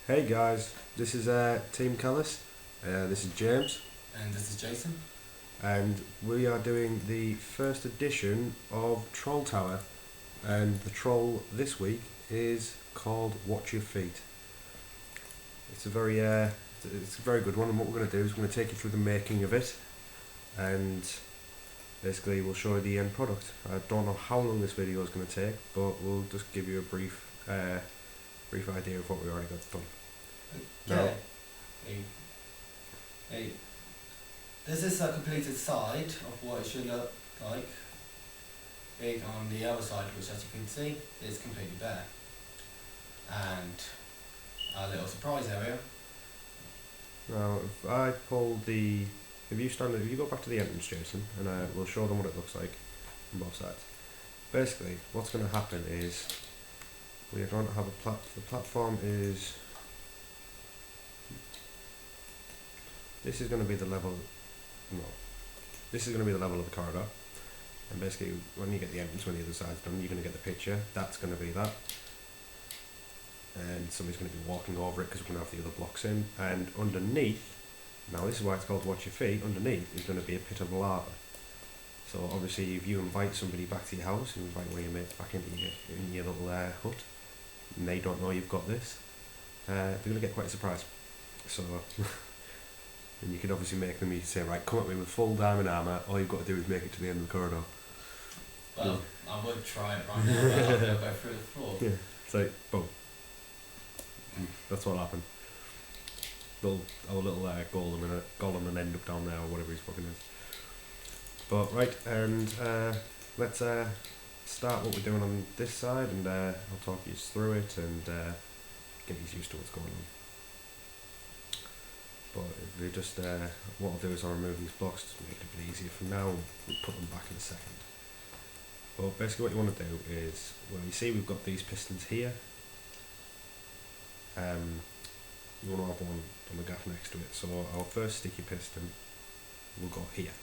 Hey guys, this is Team Kellis. This is James, And this is Jason. and we are doing the first edition of Troll Tower. And the troll this week is called Watch Your Feet. It's a very good one. And what we're going to do is we're going to take you through the making of it, and basically we'll show you the end product. I don't know how long this video is going to take, but we'll just give you a brief idea of what we already got done. Okay. Hey. Hey. This is a completed side of what it should look like. Big on the other side, which as you can see is completely bare. And a little surprise area. Now, if you go back to the entrance, Jason, and we'll show them what it looks like on both sides. Basically, what's going to happen is we are going to have the platform is. This is going to be the level. No, this is going to be the level of the corridor. And basically, when you get the entrance, when the other side's done, you're going to get the picture. That's going to be that. And somebody's going to be walking over it because we're going to have the other blocks in. And underneath, now this is why it's called Watch Your Feet, underneath is going to be a pit of lava. So obviously if you invite somebody back to your house, you invite one of your mates back into your little hut, and they don't know you've got this, they're going to get quite surprised. So, and you can obviously make them, you can say, right, come at me with full diamond armour, all you've got to do is make it to the end of the corridor. Well, I would try it right now, but I'll go through the floor. Yeah, it's like, boom. That's what happened. Our little golem and end up down there or whatever he's fucking is. But right, and let's start what we're doing on this side, and I'll talk you through it and get you used to what's going on. But we just what I'll do is I'll remove these blocks to make it a bit easier for now. We'll put them back in a second. But basically, what you want to do is, well, you see we've got these pistons here. You want to have one on the gap next to it. So our first sticky piston will go here.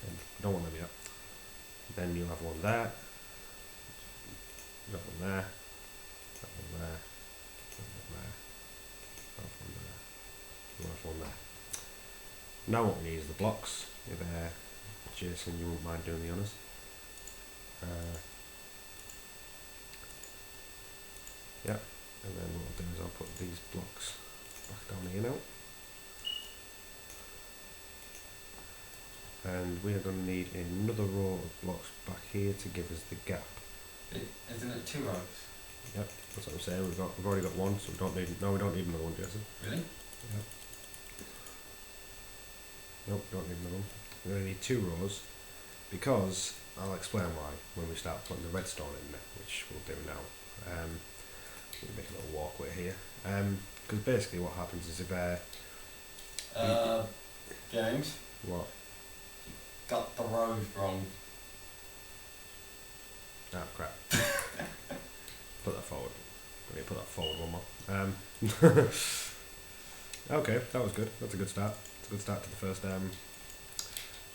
And I don't want them yet. Then you'll have one there. That one there. That one there. That one there. That one there. You'll have one there. Now what we need is the blocks. If Jason, you won't mind doing the honours. Yeah. And then what I'll do is I'll put these blocks back down here now. And we are going to need another row of blocks back here to give us the gap. Isn't it 2 rows? Yep, that's what I'm saying. We've already got one, so we don't need another one, Jason. Really? Yep. Nope, don't need another one. We're going to need 2 rows because I'll explain why when we start putting the redstone in there, which we'll do now. We'll make a little walkway here. Because basically what happens is if James, what? got the rows wrong. Ah, crap. Put that forward. Let me put that forward one more. Okay, that was good. That's a good start. It's a good start to the first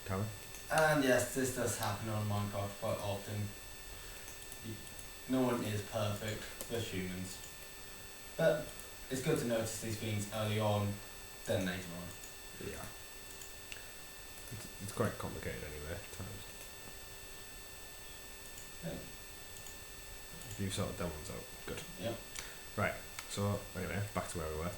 tower. And yes, this does happen on Minecraft quite often. No one is perfect, we're humans. But it's good to notice these things early on than later on. Yeah. It's quite complicated anyway at times. Yeah. You sorted them ones out. Good. Yep. Right. So anyway, back to where we were.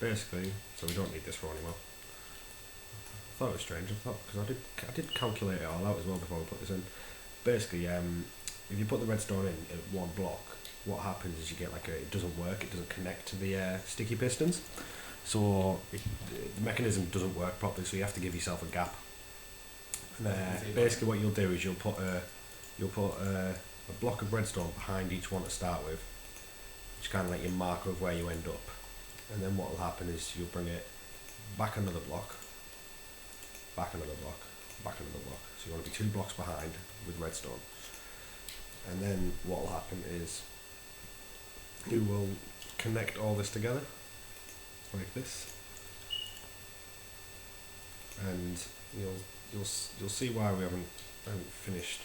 Basically, so we don't need this row anymore. I thought it was strange. I thought because I did calculate it all out as well before we put this in. Basically, if you put the redstone in at one block, what happens is you get it doesn't work. It doesn't connect to the sticky pistons, so the mechanism doesn't work properly. So you have to give yourself a gap. And basically, what you'll do is you'll put a block of redstone behind each one to start with, which is kind of like your marker of where you end up. And then what will happen is you'll bring it back another block, back another block, back another block. So you want to be 2 blocks behind with redstone. And then what will happen is you will connect all this together like this, and you'll see why we haven't finished.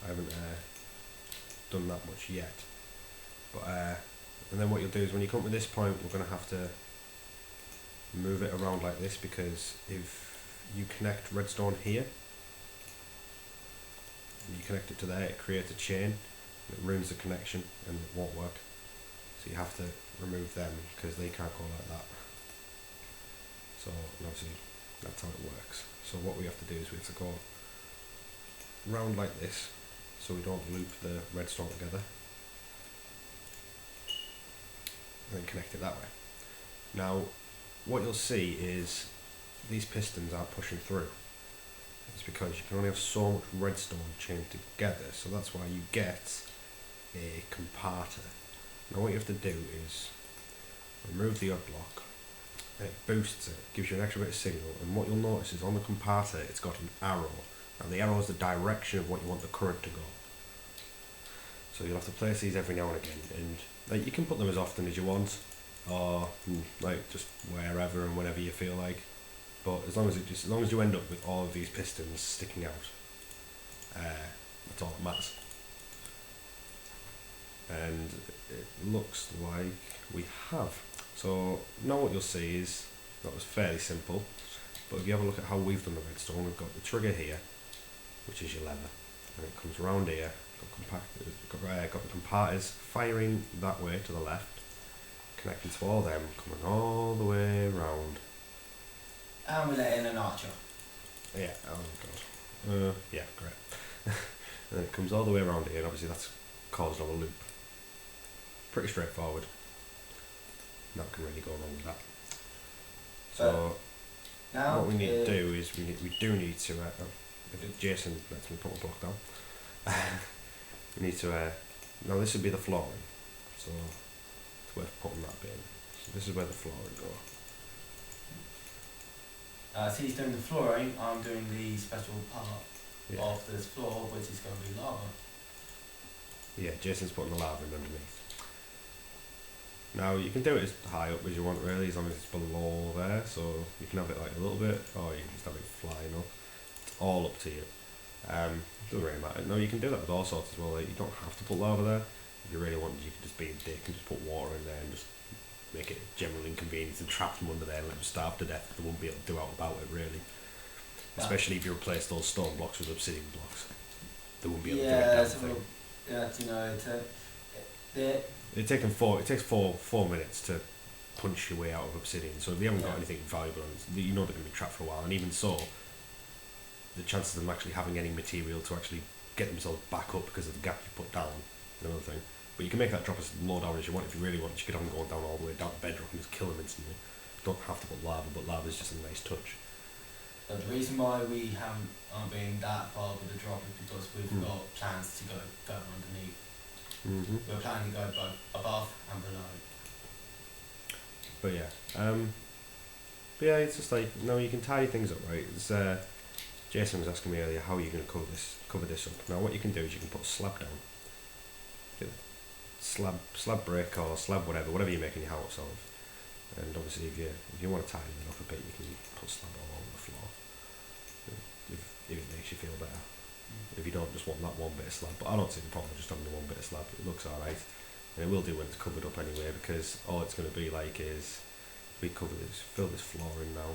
I haven't done that much yet. But and then what you'll do is when you come to this point, we're going to have to move it around like this, because if you connect redstone here and you connect it to there, it creates a chain, it ruins the connection and it won't work. So you have to remove them because they can't go like that. So obviously that's how it works. So what we have to do is we have to go round like this so we don't loop the redstone together, and then connect it that way. Now what you'll see is these pistons aren't pushing through. It's because you can only have so much redstone chained together, so that's why you get a comparator. Now what you have to do is remove the odd block, and it boosts it, gives you an extra bit of signal, and what you'll notice is on the comparator it's got an arrow. Now the arrow is the direction of what you want the current to go. So you'll have to place these every now and again, and like, you can put them as often as you want, or like just wherever and whenever you feel like. But as long as you end up with all of these pistons sticking out, that's all that matters. And it looks like we have. So now what you'll see is that was fairly simple. But if you have a look at how we've done the redstone, we've got the trigger here, which is your lever, and it comes around here. Got the comparators firing that way to the left, connecting to all them, coming all the way around. And we let in an archer. Yeah, oh god. Yeah, great. And then it comes all the way around here, and obviously that's caused on a loop. Pretty straightforward. Not can really go wrong with that. So now what we need to do is we do need to if Jason lets me put my block down. We need to now this would be the flooring, so it's worth putting that bit in. So this is where the flooring go. So he's doing the flooring, I'm doing the special part of this floor, which is going to be lava. Yeah, Jason's putting the lava in underneath. Now you can do it as high up as you want really, as long as it's below there, so you can have it like a little bit, or you can just have it flying up. It's all up to you. Doesn't really matter. No, you can do that with all sorts as well. Like, you don't have to put lava there. If you really want, you can just be a dick and just put water in there and just make it a general inconvenience and trap them under there and let them starve to death. They won't be able to do out about it really. Especially if you replace those stone blocks with obsidian blocks. They won't be able to do it. It takes four minutes to punch your way out of obsidian. So if you haven't got anything valuable, you know they're going to be trapped for a while. And even so, the chances of them actually having any material to actually get themselves back up because of the gap you put down is another thing. But you can make that drop as low down as you want if you really want. You could have them going down all the way down to bedrock and just kill them instantly. You don't have to put lava, but lava is just a nice touch. But the reason why we aren't being that far with the drop is because we've got plans to go underneath. We're planning to go both above and below. But yeah, it's just like, no, you can tidy things up, right? It's, Jason was asking me earlier, how are you going to cover this up? Now what you can do is you can put a slab down. Slab brick or slab whatever you're making your house of. And obviously if you want to tidy it up a bit, you can put slab all over the floor. If it makes you feel better. If you don't just want that one bit of slab. But I don't see the problem with just having the one bit of slab. It looks alright. And it will do when it's covered up anyway, because all it's going to be like is we fill this flooring now.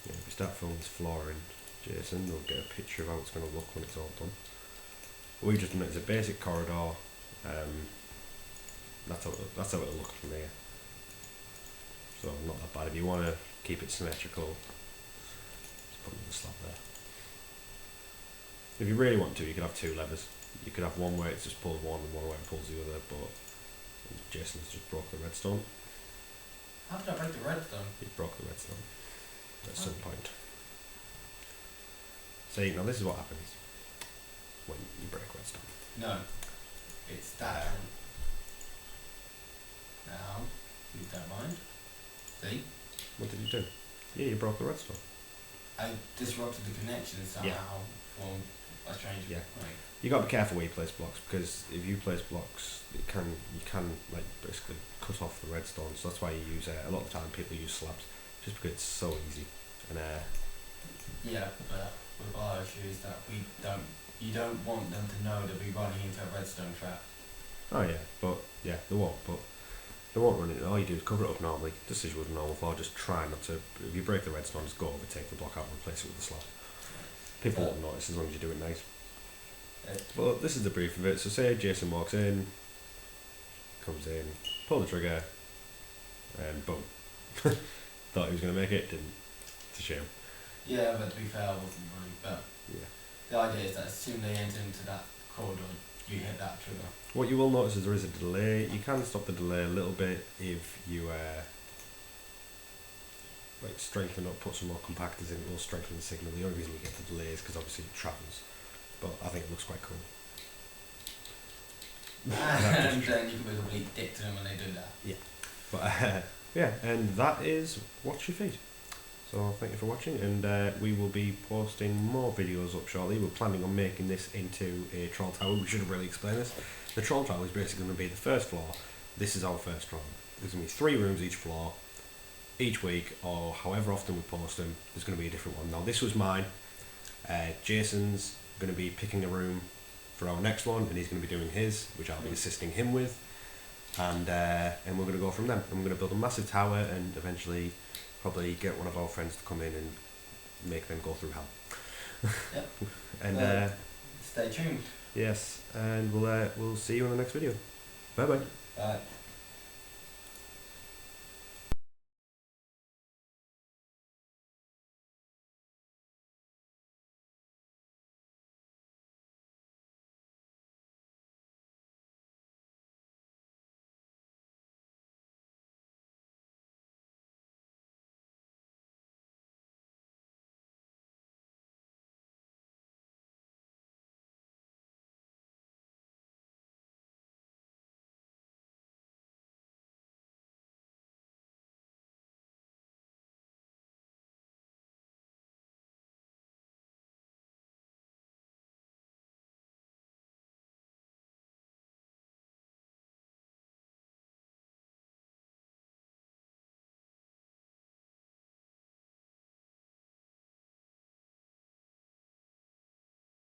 If we start filling this flooring, Jason, we'll get a picture of how it's going to look when it's all done. We've just done it as a basic corridor. That's how it'll look from here. So not that bad. If you want to keep it symmetrical, just put another slab there. If you really want to, you could have two levers. You could have one where it just pulls one and one where it pulls the other, but Jason's just broke the redstone. How did I break the redstone? He broke the redstone at some point. See, now this is what happens when you break redstone. No, it's that one. Now, you don't mind. See? What did you do? Yeah, you broke the redstone. I disrupted the connection somehow from a strange way. You got to be careful where you place blocks, because if you place blocks, you can like basically cut off the redstone. So that's why you use a lot of the time people use slabs, just because it's so easy. And but with our issue is that we don't you don't want them to know they'll be running into a redstone trap. Oh yeah, but yeah, they won't. But they won't run it. All you do is cover it up normally, just as you would a normal floor. Just try not to. If you break the redstone, just go over, take the block out, and replace it with a slab. People won't notice as long as you do it nice. But this is the brief of it. So say Jason walks in, comes in, pull the trigger, and boom. Thought he was going to make it, didn't. It's a shame. Yeah, but to be fair, I wasn't running. But Yeah. the idea is that as soon as they enter into that corridor, you hit that trigger. What you will notice is there is a delay. You can stop the delay a little bit if you like strengthen up, put some more compactors in. It will strengthen the signal. The only reason you get the delay is because obviously it travels. But I think it looks quite cool. And then you can be a complete dick to them when they do that. But yeah, and that is Watch Your Feed. So thank you for watching, and we will be posting more videos up shortly. We're planning on making this into a troll tower. We should have really explained this. The troll tower is basically going to be the first floor. This is our first troll. There's going to be 3 rooms each floor. Each week, or however often we post them, there's going to be a different one. Now this was mine. Jason's going to be picking a room for our next one, and he's going to be doing his, which I'll be assisting him with. And we're going to go from them. And we're going to build a massive tower, and eventually probably get one of our friends to come in and make them go through hell. Yep. And stay tuned. yes, and we'll see you in the next video. Bye bye. Bye.